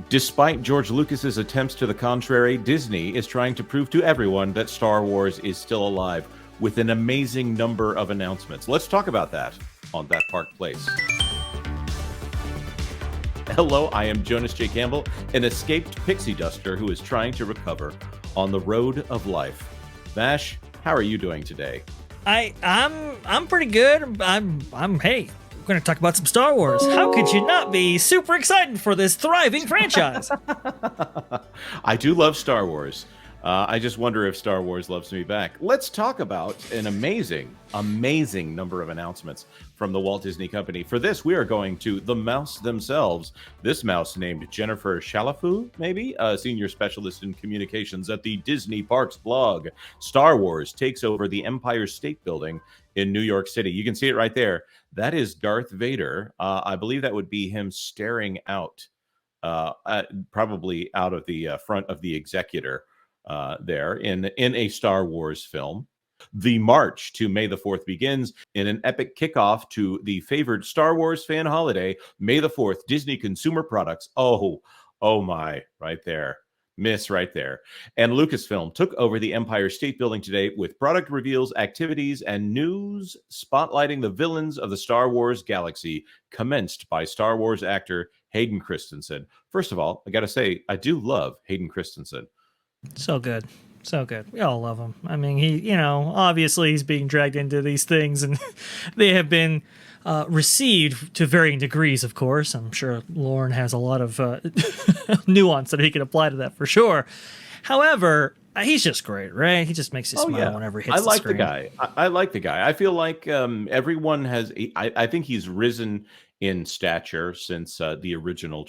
Despite George Lucas's attempts to the contrary, Disney is trying to prove to everyone that Star Wars is still alive with an amazing number of announcements. Let's talk about that on That Park Place. Hello, I am Jonas J. Campbell, an escaped pixie duster who is trying to recover on the road of life. Vash, how are you doing today? I'm pretty good. Hey, we're going to talk about some Star Wars. How could you not be super excited for this thriving franchise? I do love Star Wars. I just wonder if Star Wars loves me back. Let's talk about an amazing number of announcements from the Walt Disney Company. For this, we are going to the mouse themselves. This mouse named Jennifer Chalafu, maybe, a senior specialist in communications at the Disney Parks blog. Star Wars takes over the Empire State Building in New York City. You can see it right there. That is Darth Vader. I believe that would be him staring out, probably out of the front of the Executor. There in a Star Wars film. The march to May the 4th begins in an epic kickoff to the favored Star Wars fan holiday, May the 4th, Disney Consumer Products. Oh my, right there. Miss right there. And Lucasfilm took over the Empire State Building today with product reveals, activities, and news spotlighting the villains of the Star Wars galaxy, commenced by Star Wars actor Hayden Christensen. First of all, I got to say, I do love Hayden Christensen. So good. We all love him. I mean, he, obviously he's being dragged into these things, and they have been received to varying degrees, of course. I'm sure Lauren has a lot of nuance that he can apply to that for sure. However, he's just great, right? He just makes you smile whenever he hits the screen. I like the guy. I feel like everyone has. I think he's risen in stature since the original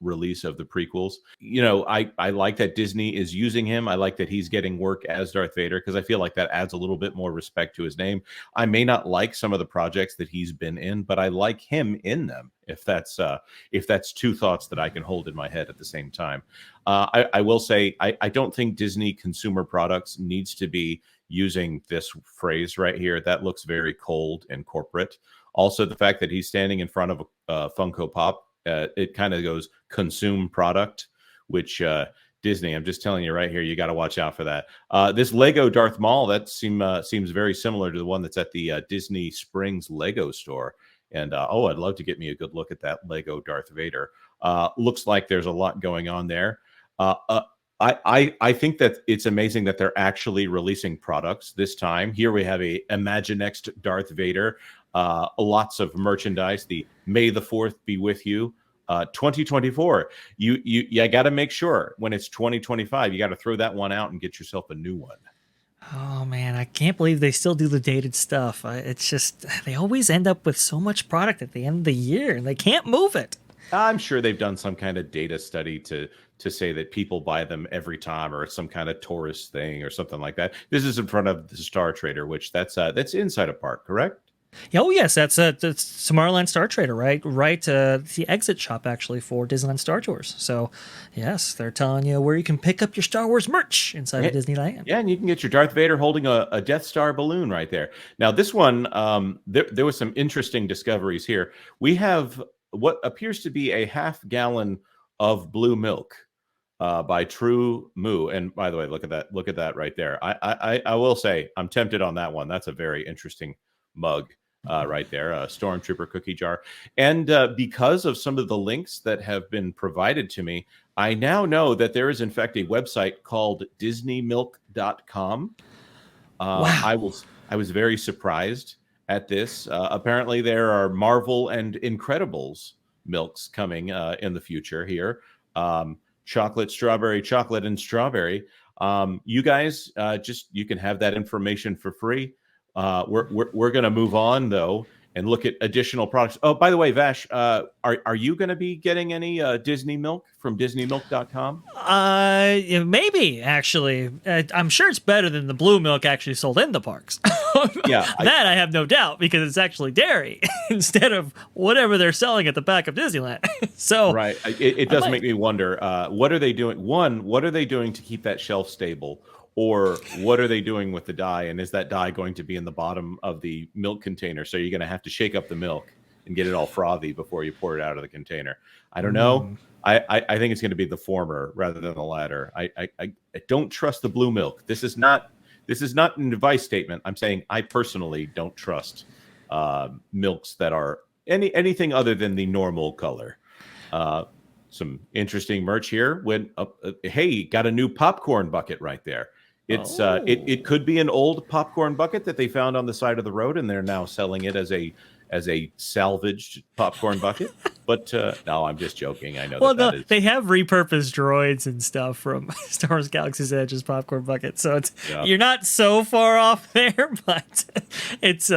release of the prequels. I like that Disney is using him. I like that he's getting work as Darth Vader because I feel like that adds a little bit more respect to his name. I may not like some of the projects that he's been in, but I like him in them. If that's two thoughts that I can hold in my head at the same time. I will say I don't think Disney Consumer Products needs to be using this phrase right here. That looks very cold and corporate. Also, the fact that he's standing in front of a Funko Pop, it kind of goes consume product, which Disney, I'm just telling you right here, you got to watch out for that. This Lego Darth Maul, that seems very similar to the one that's at the Disney Springs Lego store. And I'd love to get me a good look at that Lego Darth Vader. Looks like there's a lot going on there. I think that it's amazing that they're actually releasing products this time. Here we have a Imaginext Darth Vader. Lots of merchandise. The May the 4th be with you. 2024. You got to make sure when it's 2025, you got to throw that one out and get yourself a new one. Oh man, I can't believe they still do the dated stuff. It's just they always end up with so much product at the end of the year, and they can't move it. I'm sure they've done some kind of data study to say that people buy them every time, or it's some kind of tourist thing or something like that. This is in front of the Star Trader, which that's inside a park, correct? Oh yes, that's Tomorrowland Star Trader, right? The exit shop actually for Disneyland Star Tours. So, yes, they're telling you where you can pick up your Star Wars merch inside of Disneyland. Yeah, and you can get your Darth Vader holding a Death Star balloon right there. Now, this one, there was some interesting discoveries here. We have what appears to be a half-gallon of blue milk by True Moo. And by the way, look at that right there. I will say I'm tempted on that one. That's a very interesting mug. Right there, a Stormtrooper cookie jar. And because of some of the links that have been provided to me, I now know that there is, in fact, a website called DisneyMilk.com. Wow. I was very surprised at this. Apparently, there are Marvel and Incredibles milks coming in the future here. Chocolate, and strawberry. You guys, you can have that information for free. We're going to move on though and look at additional products. Oh, by the way, Vash, are you going to be getting any Disney milk from DisneyMilk.com? Maybe actually. I'm sure it's better than the blue milk actually sold in the parks. Yeah, that I have no doubt because it's actually dairy instead of whatever they're selling at the back of Disneyland. So right, it does make me wonder. What are they doing? One, what are they doing to keep that shelf stable? Or what are they doing with the dye? And is that dye going to be in the bottom of the milk container? So you're going to have to shake up the milk and get it all frothy before you pour it out of the container. I don't know. I think it's going to be the former rather than the latter. I don't trust the blue milk. This is not an advice statement. I'm saying I personally don't trust milks that are anything other than the normal color. Some interesting merch here. Hey, got a new popcorn bucket right there. It's it could be an old popcorn bucket that they found on the side of the road, and they're now selling it as a salvaged popcorn bucket. But no, I'm just joking. I know that is. They have repurposed droids and stuff from Star Wars Galaxy's Edge as popcorn bucket, so you're not so far off there, but it's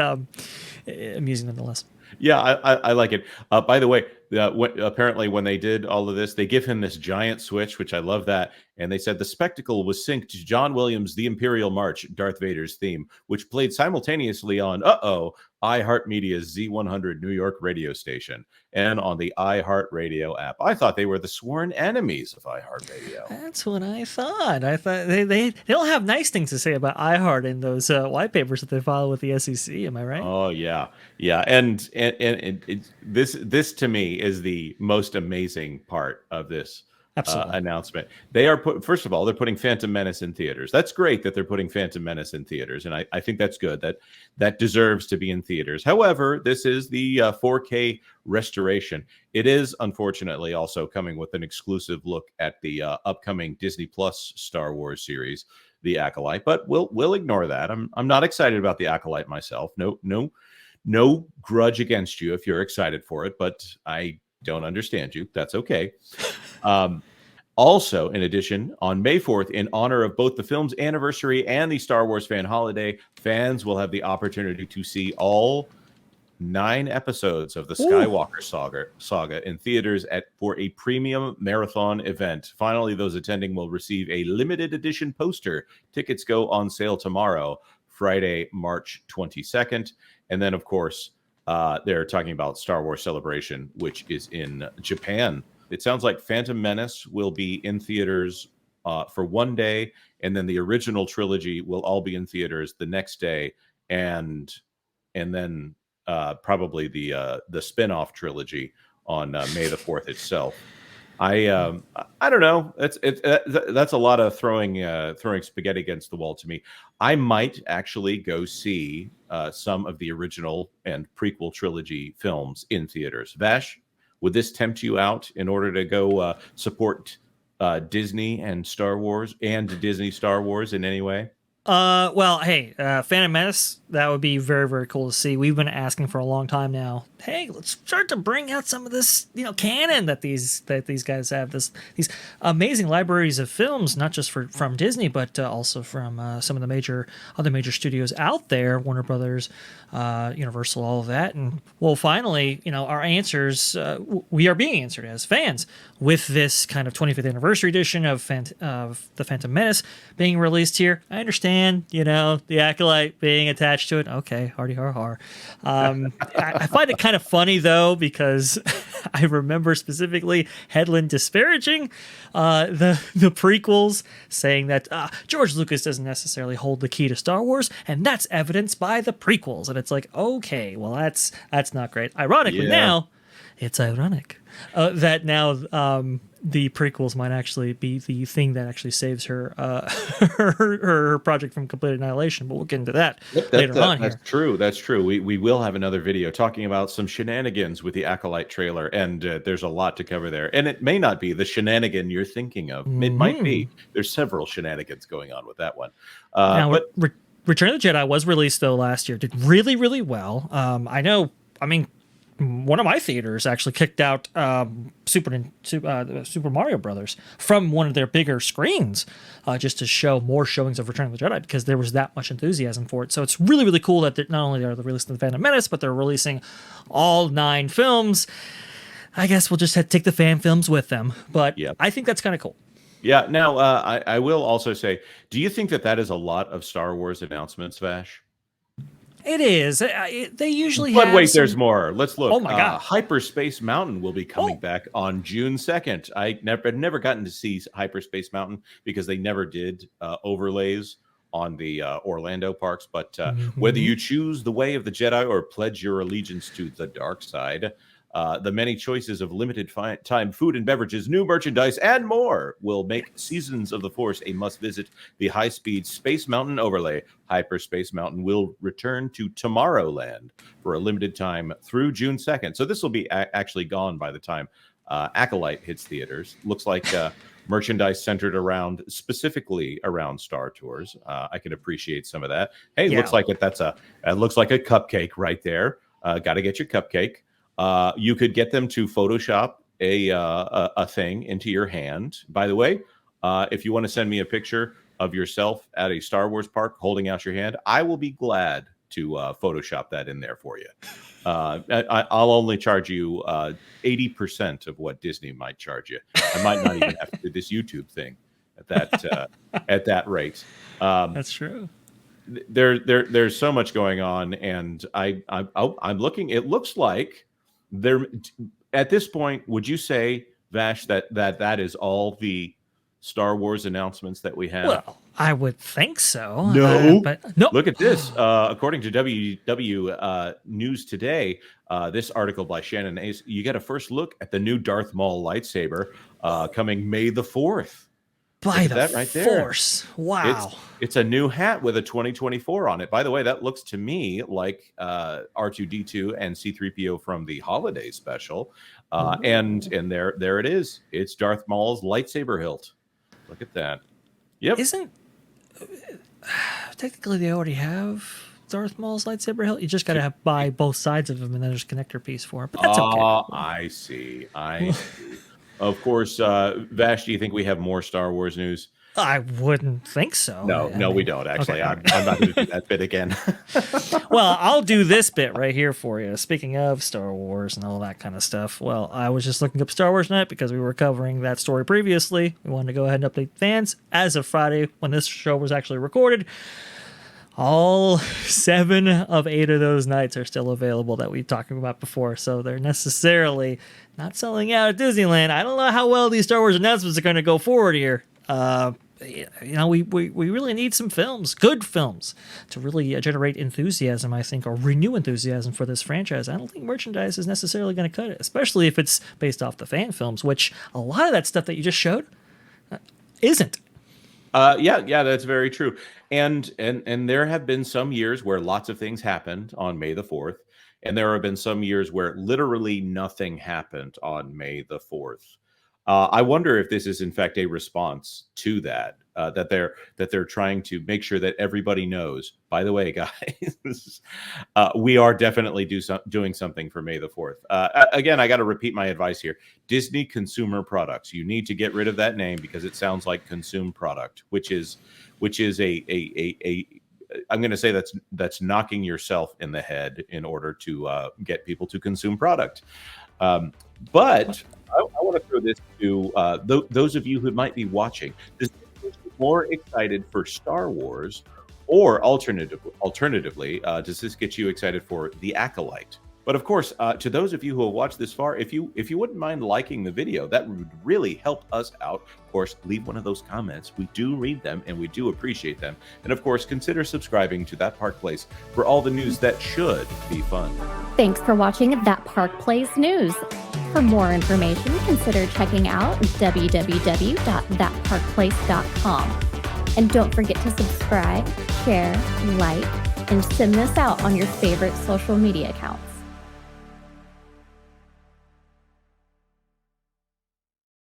amusing nonetheless. Yeah, I like it. By the way, apparently when they did all of this, they give him this giant switch, which I love that. And they said the spectacle was synced to John Williams' The Imperial March, Darth Vader's theme, which played simultaneously on, iHeartMedia's Z100 New York radio station and on the iHeartRadio app. I thought they were the sworn enemies of iHeartRadio. That's what I thought. I thought they don't have nice things to say about iHeart in those white papers that they file with the SEC. Am I right? Oh yeah, and this to me is the most amazing part of this announcement. They are first of all, they're putting Phantom Menace in theaters. That's great that they're putting Phantom Menace in theaters, and I think that's good. That deserves to be in theaters. However, this is the 4K restoration. It is unfortunately also coming with an exclusive look at the upcoming Disney Plus Star Wars series, The Acolyte. But we'll ignore that. I'm not excited about The Acolyte myself. No grudge against you if you're excited for it, but I don't understand you. That's okay. Also, in addition, on May 4th, in honor of both the film's anniversary and the Star Wars fan holiday, fans will have the opportunity to see all 9 episodes of the Skywalker saga in theaters for a premium marathon event. Finally, those attending will receive a limited edition poster. Tickets go on sale tomorrow, Friday, March 22nd. And then, of course, they're talking about Star Wars Celebration, which is in Japan. It sounds like Phantom Menace will be in theaters for one day, and then the original trilogy will all be in theaters the next day, and then probably the spin-off trilogy on May the 4th itself. I don't know. That's a lot of throwing spaghetti against the wall to me. I might actually go see some of the original and prequel trilogy films in theaters. Vash, would this tempt you out in order to go support Disney and Star Wars and Disney Star Wars in any way? Well, hey, Phantom Menace, that would be very, very cool to see. We've been asking for a long time now. Hey, let's start to bring out some of this, canon that these guys have. These amazing libraries of films, not just from Disney, but also from some of the other major studios out there, Warner Brothers, Universal, all of that. And well, finally, our answers, we are being answered as fans with this kind of 25th anniversary edition of the Phantom Menace being released here. I understand, the Acolyte being attached to it. Okay, hardy har har. I find it kind of funny though, because I remember specifically Headland disparaging the prequels, saying that George Lucas doesn't necessarily hold the key to Star Wars, and that's evidenced by the prequels. And it's like, okay, well that's not great. Ironically, now it's ironic that now the prequels might actually be the thing that actually saves her her project from complete annihilation. But we'll get into that later on. That's true. That's true. We will have another video talking about some shenanigans with the Acolyte trailer, and there's a lot to cover there. And it may not be the shenanigan you're thinking of. It might be. There's several shenanigans going on with that one. Return of the Jedi was released though last year. Did really, really well. I know. I mean, one of my theaters actually kicked out Super Mario Brothers from one of their bigger screens, just to show more showings of Return of the Jedi, because there was that much enthusiasm for it. So it's really, really cool that not only are they releasing the Phantom Menace, but they're releasing all 9 films. I guess we'll just have to take the fan films with them, but I think that's kind of cool. Yeah. Now, I will also say, do you think that is a lot of Star Wars announcements, Vash? It is. They usually have. But wait, some... there's more. Let's look. Oh my God! Hyperspace Mountain will be coming back on June 2nd. I've never gotten to see Hyperspace Mountain because they never did overlays on the Orlando parks. But whether you choose the way of the Jedi or pledge your allegiance to the dark side, The many choices of limited time food and beverages, new merchandise, and more will make Seasons of the Force a must-visit. The high-speed Space Mountain overlay, Hyperspace Mountain, will return to Tomorrowland for a limited time through June 2nd. So this will be actually gone by the time Acolyte hits theaters. Looks like merchandise centered around, specifically around Star Tours. I can appreciate some of that. Hey, Yeah. looks like it looks like a cupcake right there. Got to get your cupcake. You could get them to Photoshop a thing into your hand. By the way, if you want to send me a picture of yourself at a Star Wars park holding out your hand, I will be glad to Photoshop that in there for you. I'll only charge you 80% of what Disney might charge you. I might not even have to do this YouTube thing at that rate. That's true. There's so much going on, and I'm looking. It looks like there at this point. Would you say, Vash, that is all the Star Wars announcements that we have? Well, I would think so. No, but no. Look at this. According to WW News Today, this article by Shannon Ace, you get a first look at the new Darth Maul lightsaber coming May the 4th. By the that right Force. There. Wow. It's a new hat with a 2024 on it. By the way, that looks to me like R2-D2 and C-3PO from the holiday special. And there it is. It's Darth Maul's lightsaber hilt. Look at that. Yep. Technically they already have Darth Maul's lightsaber hilt? You just got to buy both sides of them, and then there's a connector piece for it. But that's okay. I see. Of course, Vash, do you think we have more Star Wars news? I wouldn't think so. No, we don't, actually. Okay. I'm not going to do that bit again. Well, I'll do this bit right here for you. Speaking of Star Wars and all that kind of stuff, well, I was just looking up Star Wars Night because we were covering that story previously. We wanted to go ahead and update fans. As of Friday, when this show was actually recorded, all 7 of 8 of those nights are still available that we've talked about before. So they're necessarily not selling out at Disneyland. I don't know how well these Star Wars announcements are going to go forward here. We really need some films, good films, to really generate enthusiasm, I think, or renew enthusiasm for this franchise. I don't think merchandise is necessarily going to cut it, especially if it's based off the fan films, which a lot of that stuff that you just showed isn't. Yeah, that's very true. And there have been some years where lots of things happened on May the 4th, and there have been some years where literally nothing happened on May the 4th. I wonder if this is in fact a response to that, that they're trying to make sure that everybody knows. By the way, guys, we are definitely doing something for May the 4th. Again, I got to repeat my advice here: Disney Consumer Products. You need to get rid of that name because it sounds like consume product, which is a I'm going to say that's knocking yourself in the head in order to get people to consume product. But I want to throw this to those of you who might be watching. Does this make you more excited for Star Wars, or alternatively, does this get you excited for The Acolyte? But of course, to those of you who have watched this far, if you wouldn't mind liking the video, that would really help us out. Of course, leave one of those comments. We do read them and we do appreciate them. And of course, consider subscribing to That Park Place for all the news that should be fun. Thanks for watching That Park Place News. For more information, consider checking out www.thatparkplace.com. And don't forget to subscribe, share, like, and send this out on your favorite social media accounts.